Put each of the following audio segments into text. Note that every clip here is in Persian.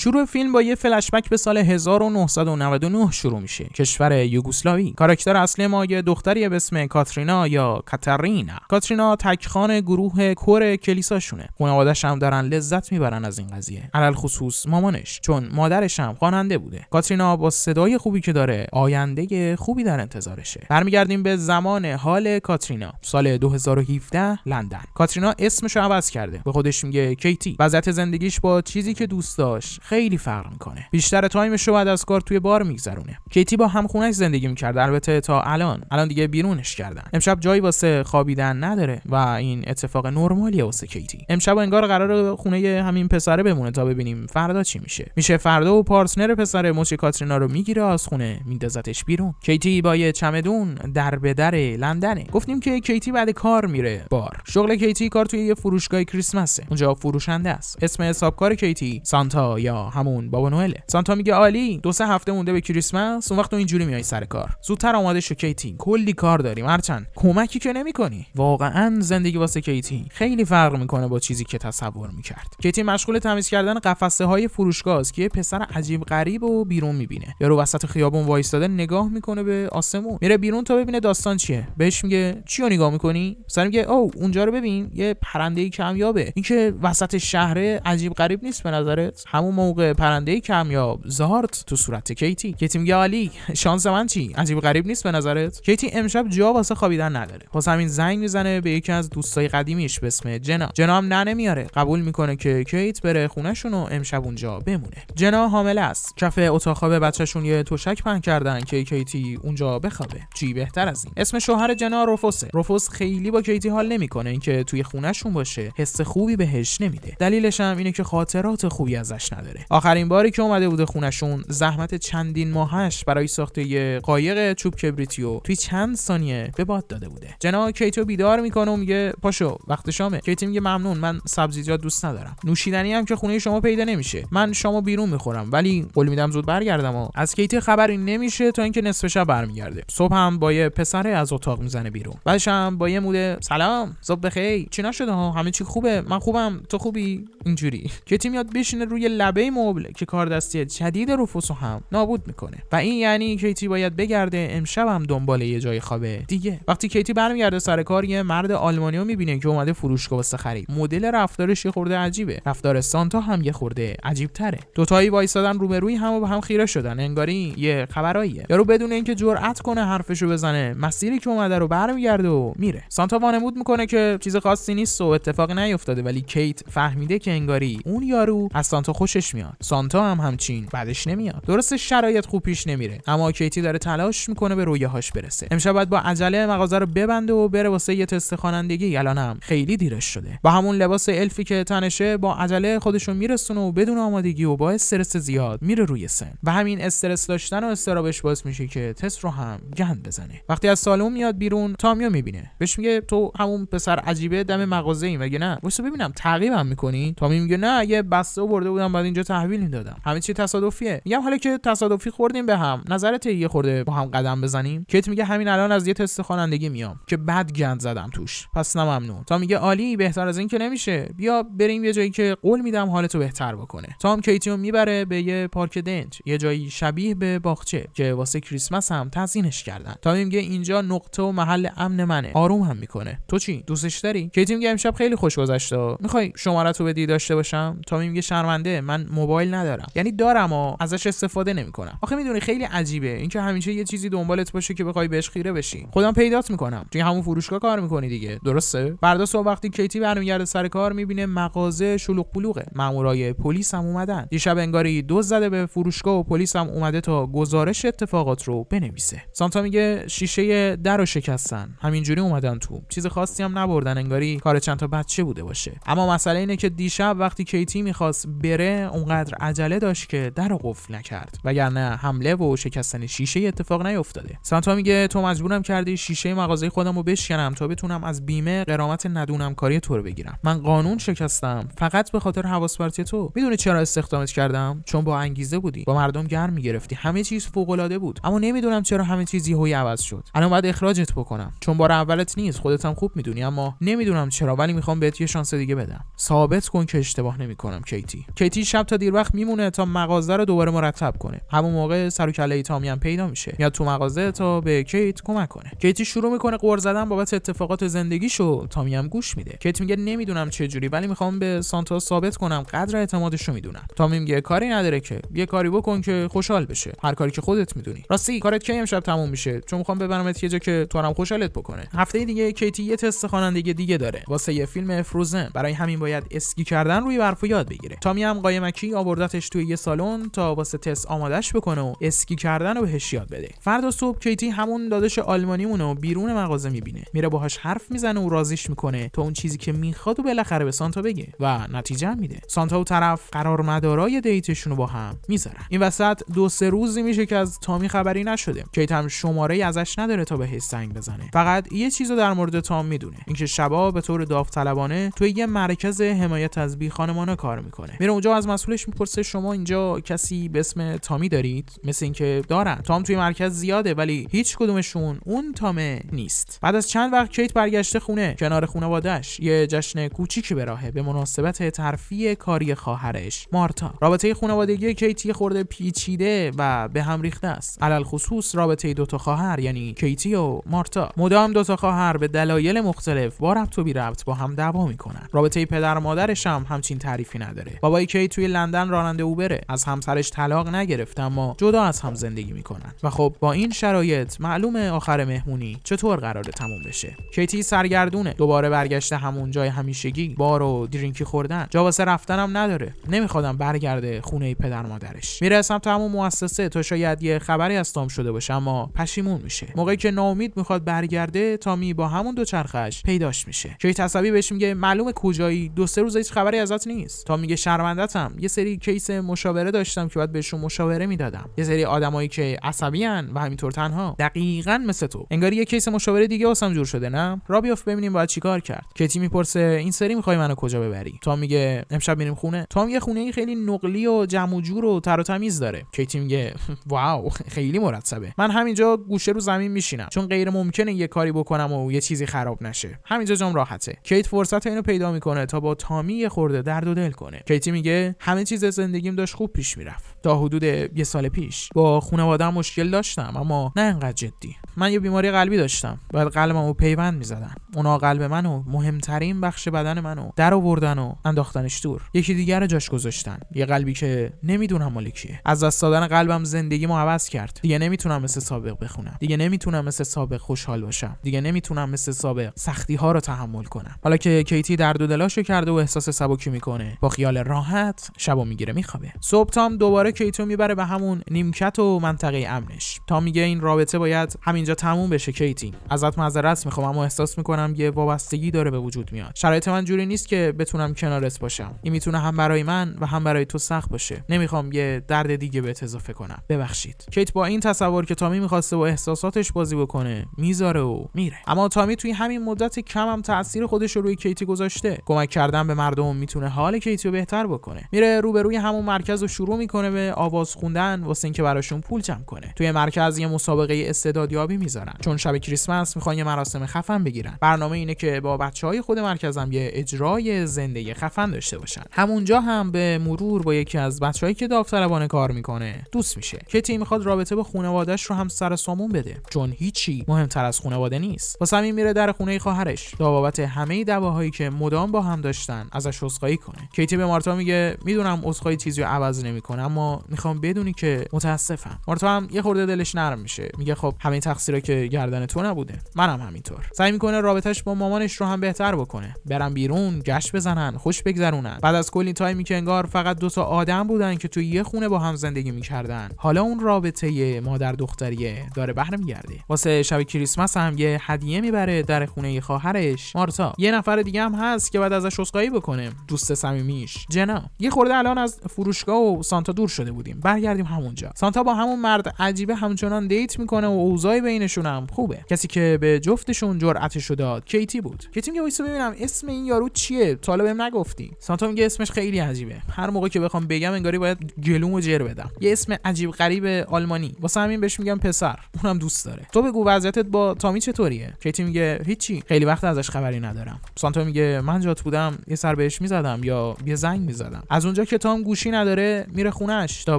شروع فیلم با یه فلشبک به سال 1999 شروع میشه. کشور یوگسلاوی. کاراکتر اصلی ما یه دختریه به اسم کاترینا یا کاترینا. کاترینا تکخان گروه کور کلیساشونه. خانواده‌اش هم دارن لذت میبرن از این قضیه. علل خصوص مامانش، چون مادرش هم خواننده بوده. کاترینا با صدای خوبی که داره آینده خوبی در انتظارشه. برمیگردیم به زمان حال کاترینا. سال 2017 لندن. کاترینا اسمش رو عوض کرده. به خودش میگه کیتی. وضعیت زندگیش با چیزی که دوست داشت خیلی فرق میکنه. بیشتر تایمش رو بعد از کار توی بار میگذرونه. کیتی با همخونه‌اش زندگی میکرد، البته تا الان دیگه بیرونش کردن. امشب جایی واسه خوابیدن نداره و این اتفاق نرمالیه واسه کیتی. امشب انگار قراره خونه همین پسره بمونه تا ببینیم فردا چی میشه فردا و پارتنر پسر مچ کاترینا رو میگیره از خونه میندازتش بیرون. کیتی با یه چمدون در به در لندنه. گفتیم که کیتی بعد کار میره بار. شغل کیتی کار توی یه فروشگاه کریسمسه. اونجا فروشنده است. اسم حسابکار کیتی سانتا یا همون بابا نوئله. سانتا میگه عالی، 2-3 هفته مونده به کریسمس، اون وقت تو اینجوری میای سر کار. زودتر آماده شو کیتی، کلی کار داریم. هرچند کمکی که نمی‌کنی. واقعا زندگی واسه کیتی خیلی فرق میکنه با چیزی که تصور میکرد. کیتی مشغول تمیز کردن قفسه های فروشگاه است که یه پسر عجیب غریب و بیرون میبینه. یارو وسط خیابون وایستاده نگاه میکنه به آسمون. میره بیرون تا ببینه داستان چیه. بهش میگه چیو نگاه میکنی؟ پسر میگه او اونجا رو ببین، یه پرنده کمیابه. این که وسط شهر عجیب غریب نیست به نظرت؟ همون موقع پرنده کمیاب زارت تو صورت کیتی. کیتی میگه عالی، شانس من چی؟ عجیب غریب نیست به نظرت؟ کیتی امشب جا واسه خوابیدن نداره. واسه همین زنگ میزنه به یکی از دوستای قدیمیش به اسم جنا. جنا هم نمیاره. قبول میکنه که کیت بره خونه‌شون و امشب اونجا بمونه. جنا حامله است. کف اتاق خواب بچه‌شون یه تشک پهن کردن که کیتی اونجا بخوابه. چی بهتر از این؟ اسم شوهر جنا رفوسه. رفوس خیلی با کیتی حال نمیکنه. اینکه توی خونه‌شون باشه حس خوبی بهش نمیده. دلیلش هم اینه که خاطرات خوبی ازش نداره. آخرین باری که اومده بوده خونه‌شون زحمت چندین ماهش برای ساخت یه قایق چوب کبریتیو توی چند ثانیه به باد داده بوده. جنا کیتو بیدار میکنه و میگه پاشو وقت شامه. کیتی میگه ممنون، من سبزیجات دوست ندارم. نوشیدنی هم که خونه شما پیدا نمیشه. من شامو بیرون میخورم، ولی قول میدم زود برگردم. و از کیتی خبری نمیشه تا اینکه نصف شب برمیگرده. صبح هم با یه پسره از اتاق میزنه بیرون. بعدش هم با یه موده سلام، صبح بخیر، چی نشده ها؟ همه چی خوبه؟ من خوبم، تو خوبی؟ اینجوری. کیتی میاد بشینه روی لبه مبل که کاردستی جدید رفوسو هم نابود میکنه. و این یعنی کیتی باید بگرده امشب هم دنبال یه جای خوابه دیگه. وقتی کیتی برمیگرده سر کار یه مرد آلمانیو میبینه که اومده فروشگاه واسه خرید. مدل رفتارش یه خورده عجیبه. رفتار سانتا هم یه خورده عجیب تره. دوتایی وایسادن روبروی هم و به هم خیره شدن. انگاری یه خبراییه. یارو بدون اینکه جرأت کنه حرفشو بزنه مسیری که اومده رو برمیگرده و میره. سانتا وانمود میکنه که چیز خاصی نیست و اتفاقی نیفتاده، ولی کیت فهمیده که انگاری اون یارو از سانتا خوشش میاد. سانتا هم همچین بعدش نمیاد. درسته شرایط خوب پیش نمیره، اما کیتی داره تلاش میکنه به رویاهاش برسه. امشب باید با عجله مغازه رو ببنده و بره واسه یه تست خوانندگی. الانم خیلی دیرش شده. با همون لباس الفی که تنشه با عجله خودشو میرسونه و بدون آمادگی و با استرس زیاد میره روی سن. و همین استرس داشتن و استرابش باعث میشه که تست رو هم گند بزنه. وقتی از سالن میاد بیرون تامیو میبینه. بهش میگه تو همون پسر عجیبه دم مغازه ای مگه نه؟ واسه ببینم تعقیبم میکنی؟ تامی میگه نه، یه بسته برده بودم بعد اینجا تحویل میدادم. همه چی تصادفیه. میگم حالا که تصادفی خوردیم به هم، نظرت یه خورده با هم قدم بزنیم؟ کیت میگه همین الان از یه تست خوانندگی میام که بد گند زدم توش، پس نه ممنون. تا میگه عالی، بهتر از این که نمیشه، بیا بریم یه جایی که قول میدم حالتو بهتر بکنه. تام کیتیو میبره به یه پارک دنج، یه جایی شبیه به باغچه که واسه کریسمس هم تزیینش کردن. تا میگه اینجا نقطه و محل امن منه. آروم هم میکنه. تو چی دوستش داری؟ کیتی میگه امشب خیلی خوش گذشته، میخوای شماره‌تو بدی داشته باشم؟ تا میگه شرمنده، من موبایل ندارم. یعنی دارم و ازش استفاده نمیکنم. آخه میدونی خیلی عجیبه اینکه همیشه یه چیزی دنبالت باشه که بخوای بهش خیره بشی. خودم پیدات میکنم. توی همون فروشگاه کار میکنی دیگه، درسته؟ فردا صبح وقتی کیتی برمیگرده سر کار میبینه مغازه شلوغ پلوغه. مامورای پلیس هم اومدن. دیشب انگاری دزد زده به فروشگاه و پلیس هم اومده تا گزارش اتفاقات رو بنویسه. سانتا میگه شیشه درو شکستن، همینجوری اومدن تو، چیز خاصی هم نبردن، انگاری کار چند تا بچه بوده باشه. اما مسئله اینه که دیشب وقتی کیتی میخواست بره اونقدر عجله داشت که درو قفل نکرد، وگرنه حمله و شکستن شیشه اتفاق نیفتاده. سانتا میگه تو مجبورم کردی شیشه مغازه خودمو بشکنم تا بتونم از بیمه غرامت ندونم کاری تو رو بگیرم. من قانون شکستم فقط به خاطر حواس پرتی تو. میدونی چرا استخدامت کردم؟ چون با انگیزه بودی، با مردم گرم میگرفتی، همه چیز فوق العاده بود. اما نمیدونم چرا همه چیز یهویی عوض شد. الان باید اخراجت بکنم چون بار اولت نیست، خودت هم خوب میدونی، اما نمیدونم چرا، ولی میخوام بهت یه شانس دیگه بدم. ثابت کن که اشتباه نمیکنم کیتی. کیتی شب تا دیر وقت میمونه تا مغازه رو دوباره مرتب کنه. همون موقع سر و کله تامی هم پیدا میشه، میاد تو مغازه تا به کیت کمک کنه. کیتی شروع میکنه قُر زدن بابت اتفاقات زندگیشو، تامی هم گوش میده. کیت میگه نمیدونم چه جوری، ولی میخوام به سانتا ثابت کنم قدر اعتمادشو میدونم. تامی میگه کاری نداره که، یه کاری بکن که خوشحال بشه، هر کاری که خودت میدونی. راستی کارت کی امشب تموم میشه؟ چون میخوام ببرمت یه جا که تو هم خوشحالت بکنه. هفته دیگه کیتی یه تست خوانندگی دیگه داره واسه یه فیلم فروزن، برای همین باید اسکی کردن روی برف یاد بگیره. تامی هم قایمکی آوردتش توی یه سالن تا واسه تست آمادهش بکنه و اسکی کردن رو بهش یاد بده. فردا صبح کیتی همون داداش آلمانیمونو بیرون مغازه میبینه، میره باهاش حرف میزنه و راضیش میکنه تا اون چیزی که میخواد و بالاخره به سانتا بگه و نتیجه میده. سانتا و طرف قرارمدارای دیتشون رو با هم میذارن. این وسط 2-3 روزی میشه که از تامی خبری نشده. کیت هم شماره‌ای ازش نداره تا بهش زنگ بزنه. فقط یه چیزو در مورد تام میدونه، اینکه شبا به طور داوطلبانه توی یه مرکز حمایت از بیخانمانا کار میکنه. میره اونجا از مسئولش میپرسه شما اینجا کسی به اسم تامی دارید؟ مثل اینکه دارن. تام توی مرکز زیاده ولی هیچ کدومشون اون تامه نیست. بعد از چند وقت کیت برگشته خونه. کنار خانواده‌اش یه جشن کوچیکی به راهه به مناسبت ترفیع کاری خواهرش مارتا. رابطه خانوادگی کیت یه خورده پیچیده و به هم ریخته است. علل خصوص رابطه دوتا خواهر، یعنی کیتی و مارتا. مدام دوتا خواهر به دلایل مختلف با ربط و بی ربط با هم دعوا میکنن. رابطه پدر و مادرش هم همچین تعریفی نداره. بابای کیت توی لندن راننده اوبره، از همسرش طلاق نگرفته اما جدا از هم زندگی میکنن و خب با این شرایط معلومه آخر مهمونی چطور قراره تموم بشه. کیتی سرگردونه، دوباره برگشته همون جای همیشگی، بار و درینکی خوردن. جا واسه رفتنم نداره، نمیخوادم برگرده خونه پدر مادرش. میره سمت همون مؤسسه تا شاید یه خبری از تام شده باشه، اما پشیمون میشه. موقعی که ناامید میخواد برگرده، تامی با همون دوچرخش پیداش میشه. کیت عصبی بهش میگه معلومه کجایی، 2-3 روز هیچ خبری ازت نیست. تام میگه شرمنده‌ام، یه سری کیس مشاوره داشتم که باید بهشون مشاوره میدادم. یه سری آدمایی که عصبیان و همینطور تنها، دقیقاً مثل تو. انگار یه کیس مشاوره دیگه واسم جور شده، نه؟ را بیافت ببینیم باید چیکار کرد. کیتی میپرسه این سری میخوای منو کجا ببری؟ تام میگه امشب میریم خونه. تام یه خونه خیلی نقلی و جمع و جور و تر و تمیز داره. کیتی میگه واو خیلی مرتبه، من همینجا گوشه رو زمین میشینم چون غیر ممکنه یه کاری بکنم و یه چیزی خراب نشه. همینجا جام راحته. کیت فرصت اینو پیدا میکنه تا با تامی یه خورده درد و دل کنه. کیتی میگه همه چیز زندگیم داشت خوب پیش میرفت تا حدود 1 سال پیش. با خانواده‌ام مشکل داشتم اما نه انقدر جدی. من یه بیماری قلبی داشتم، بعد قلبمو پیوند میزدن. اونا قلب منو، مهمترین بخش بدن منو در آوردن و انداختنش دور. یکی دیگه رو جاش گذاشتن. یه قلبی که نمیدونم مال کیه. از دست دادن قلبم زندگیمو عوض کرد. دیگه نمیتونم مثل سابق بخونم. دیگه نمیتونم مثل سابق خوشحال باشم. دیگه نمیتونم مثل سابق سختی‌ها رو تحمل کنم. حالا که کیتی درد و دلاشو کرده و احساس سبکی میکنه، با خیال راحت شبو میگیره میخوابه. صبح تام دوباره کیتو میبره به همون نیمکت و منطقه امنش. تام میگه این رابطه باید همینجا تموم بشه کیتی. ازت معذرت میخوام اما احساس میکنم یه وابستگی داره به وجود میاد. شرایط من جوری نیست که بتونم کنارت باشم. این میتونه هم برای من و هم برای تو سخت باشه. نمیخوام یه درد دیگه بهت اضافه کنم. ببخشید. کیت با این تصور که تامی میخواسته با احساساتش بازی بکنه میذاره و میره. اما تامی توی همین مدت کم هم تاثیر خودش رو روی کیتی گذاشته. کمک کردن به مردم میتونه حال کیتی رو بهتر بکنه. میره روبروی همون مرکز رو شروع میکنه به آواز خوندن واسه اینکه براشون پول جمع کنه. توی مرکز یه مسابقه استعدادیابی میذارن چون شب کریسمس میخوان یه مراسم خفن بگیرن. برنامه اینه که با بچهای خود مرکزم یه اجرای زنده خفن داشته باشن. همونجا هم به مرور با یکی از بچه‌هایی که داوطلبانه کار میکنه دوست میشه. کیتی میخواد رابطه با خانواده‌اش رو هم سر سامون بده چون هیچی مهمتر از خانواده نیست. واسه همین میره در خونه خواهرش تا بابت همه دعواهایی که مدام با هم داشتن ازش عذرخواهی کنه. کیتی به مارتا میگه میدونم عذرخواهی چیزی رو عوض نمیکنه اما میخوام بدونی که متاسفم. مارتا هم یه خورده دلش نرم میشه. میگه خب همین تقصیرا که گردن تو نبوده، منم همینطور. سعی میکنه رابطش با مامانش رو هم بهتر بکنه. برن بیرون، گشت بزنن، خوش بگذرونن. بعد از کلی تایمی که انگار فقط 2 تا آدم بودن که توی یه خونه با هم زندگی میکردن، حالا اون رابطه مادر دختریه داره برمیگرده. واسه شب کریسمس هم یه هدیه میبره در خونه خواهرش مارتا. یه نفر دیگه هم هست که بعد ازش عذرخواهی بکنه، دوست صمیمیش جنا. یه خورده الان از فروشگاه و سانتا دور شده بودیم، برگردیم همونجا. سانتا با همون مرد عجیبه همچنان دیت میکنه و اوضاع بینشون هم خوبه. کسی که به جفتشون جرأتشو داد کیتی بود. کیتی میگه وایسا ببینم اسم این یارو چیه، تا حالا بهم نگفتی. سانتا میگه اسمش خیلی عجیبه، هر موقع که بخوام بگم انگاری باید گلومو جر بدم. یه اسم عجیب غریب آلمانی، واسه همین بهش میگم پسر، اونم دوست داره. تو بگو وضعیتت با تامی چطوریه؟ کیتی میگه هیچی، خیلی وقت ازش خبری ندارم. سانتا میگه من جات بودم یه سر بهش میزدم یا یه زنگ میزدم. از اونجا اونجا که تام گوشی نداره میره خونه‌اش تا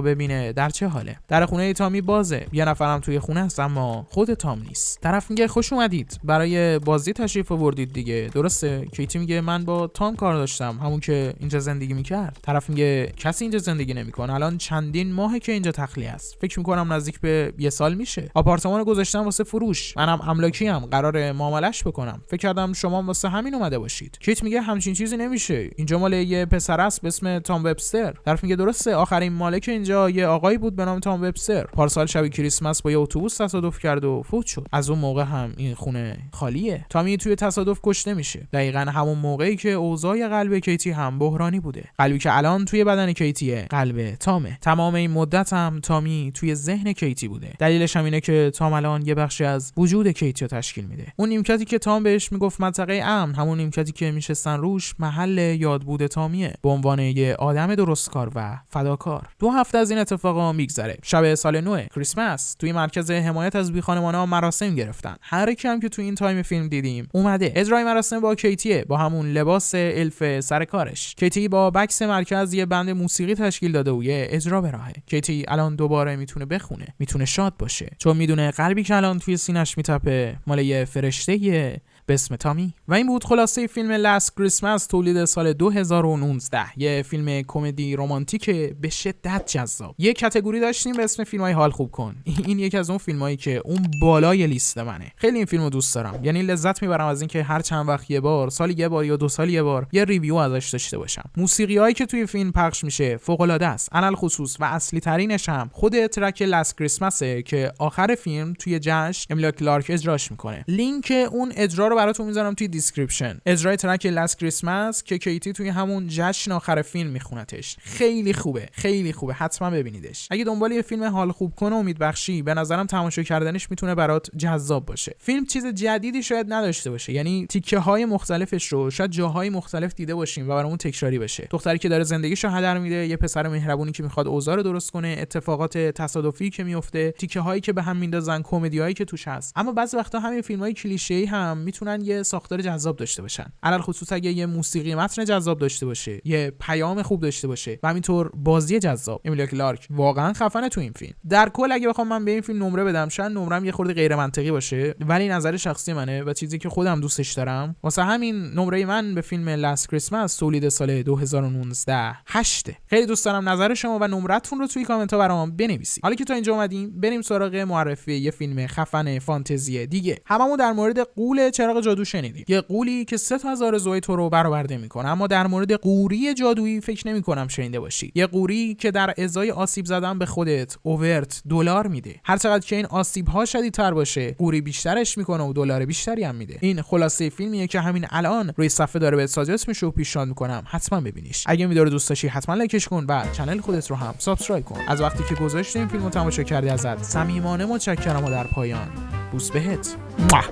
ببینه در چه حاله. در خونه تامی بازه، یه نفرم توی خونه است اما خود تام نیست. طرف میگه خوش اومدید، برای بازی تشریف آوردید دیگه، درسته؟ کیتی میگه من با تام کار داشتم، همون که اینجا زندگی میکرد. طرف میگه کسی اینجا زندگی نمیکنه، الان چندین ماهه که اینجا تخلیه است، فکر میکنم نزدیک به یه سال میشه. آپارتمانو گذاشتم واسه فروش، منم املاکیم، قراره معاملش بکنم، فکر کردم شما واسه همین اومده باشید. کیت میگه همچین چیزی نمیشه، اینجا مال یه پسر است به اسم تام وبستر. طرف میگه درسته، آخرین مالک اینجا یه آقایی بود به نام تام وبستر، پارسال شب کریسمس با یه اتوبوس تصادف کرد و فوت شد. از اون موقع هم این خونه خالیه. تامی توی تصادف کشته میشه، دقیقاً همون موقعی که اوضاع قلب کیتی هم بحرانی بوده. قلبی که الان توی بدن کیتیه قلب تامه. تمام این مدت هم تامی توی ذهن کیتی بوده. دلیلش هم اینه که تام الان یه بخشی از وجود کیتی رو تشکیل میده. اون نیمکتی که تام بهش میگفت منطقه امن، همون نیمکتی که میشستن روش، محل یادبود تامیه به عنوان یه آدم درستکار و فداکار. 2 هفته از این اتفاقا میگذره. شب سال نو کریسمس توی مرکز حمایت از بیخانمانا مراسم گرفتن. هر کی هم که توی این تایم فیلم دیدیم اومده. اجرای مراسم با کیتیه، با همون لباس الف سر کارش. کیتی با بکس مرکز یه بند موسیقی تشکیل داده و یه اجرا به راهه. کیتی الان دوباره میتونه بخونه، میتونه شاد باشه، چون میدونه قلبی که الان توی سینه‌اش میتپه مال یه فرشته‌ایه به اسم تامی. و این بود خلاصه فیلم لاست کریسمس تولید سال 2019، یه فیلم کمدی رمانتیک به شدت جذاب. یه کاتگوری داشتیم به اسم فیلم‌های حال خوب کن. این یکی از اون فیلمایی که اون بالای لیست منه. خیلی این فیلمو دوست دارم، یعنی لذت میبرم از اینکه هر چند وقت یه بار، سالی یه بار یا 2 سال یه بار یه ریویو ازش داشته باشم. موسیقیایی که توی فیلم پخش میشه فوق العاده است، علل خصوص و اصلی ترینش هم خود ترک لاست کریسمسه که آخر فیلم توی جشن امیلیا کلارک اجراش میکنه. لینک اون اجرا رو براتون میذارم توی دیسکریپشن. اجرای ترک لاست کریسمس که کیتی توی همون جشن آخر فیلم میخونتش. خیلی خوبه، خیلی خوبه، حتما ببینیدش. اگه دنبال یه فیلم حال خوب کن و امیدبخشی، به نظرم تماشا کردنش میتونه برات جذاب باشه. فیلم چیز جدیدی شاید نداشته باشه، یعنی تیکه های مختلفش رو شاید جاهای مختلف دیده باشیم و برامون تکراری بشه. دختری که داره زندگیشو هدر میده، یه پسر مهربونی که میخواد اوضاع رو درست کنه، اتفاقات تصادفی که میفته، تیکه هایی که به هم میندازن، کمدیایی که توش هست. اما بعضی وقتا همین فیلمای کلیشه‌ای هم میتونن یه ساختار جذاب داشته باشن. علل خصوص اگه یه موسیقی متن جذاب داشته باشه، یه پیام خوب داشته باشه و همینطور بازی جذاب. امیلیا کلارک واقعا خفنه تو این فیلم. در کل اگه بخوام من به این فیلم نمره بدم، شاید نمرم یه خورده غیر منطقی باشه، ولی نظر شخصی منه و چیزی که خودم دوستش دارم. واسه همین نمره من به فیلم لاست کریسمس تولید سال 2019 8. خیلی دوست دارم نظر شما و نمرتون رو توی کامنت ها برام بنویسید. حالا که تا اینجا اومدیم، بریم سراغ معرفی یه فیلم خفن فانتزی دیگه. هممون در مورد غول چراغ جادو شنیدیم. یه غولی که 3 تا از آرزوهای تو رو برآورده میکنه، اما در مورد قوری جادویی فکر نمی‌کنم شنیده باشی. یه قوری که در ازای آسیب زدن به خودت اوورت دلار میده. هر چقدر که این آسیب‌ها شدیدتر باشه، قوری بیشترش میکنه و دلار بیشتری هم میده. این خلاصه فیلمیه که همین الان روی صفحه داره بهت ساجست میشه و پیشنهاد میکنم حتما ببینیش. اگه ویدیو رو دوست داشتی حتما لایکش کن و کانال خودت رو هم سابسکرایب کن. از وقتی که گذاشتی این فیلمو تماشا کردی ازت صمیمانه متشکرم و در پایان بوس بهت.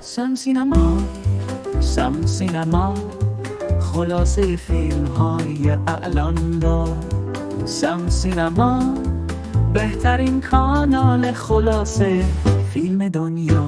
سم سینما خلاصه فیلم های اعلان دار. سم سینما بهترین کانال خلاصه فیلم دنیا.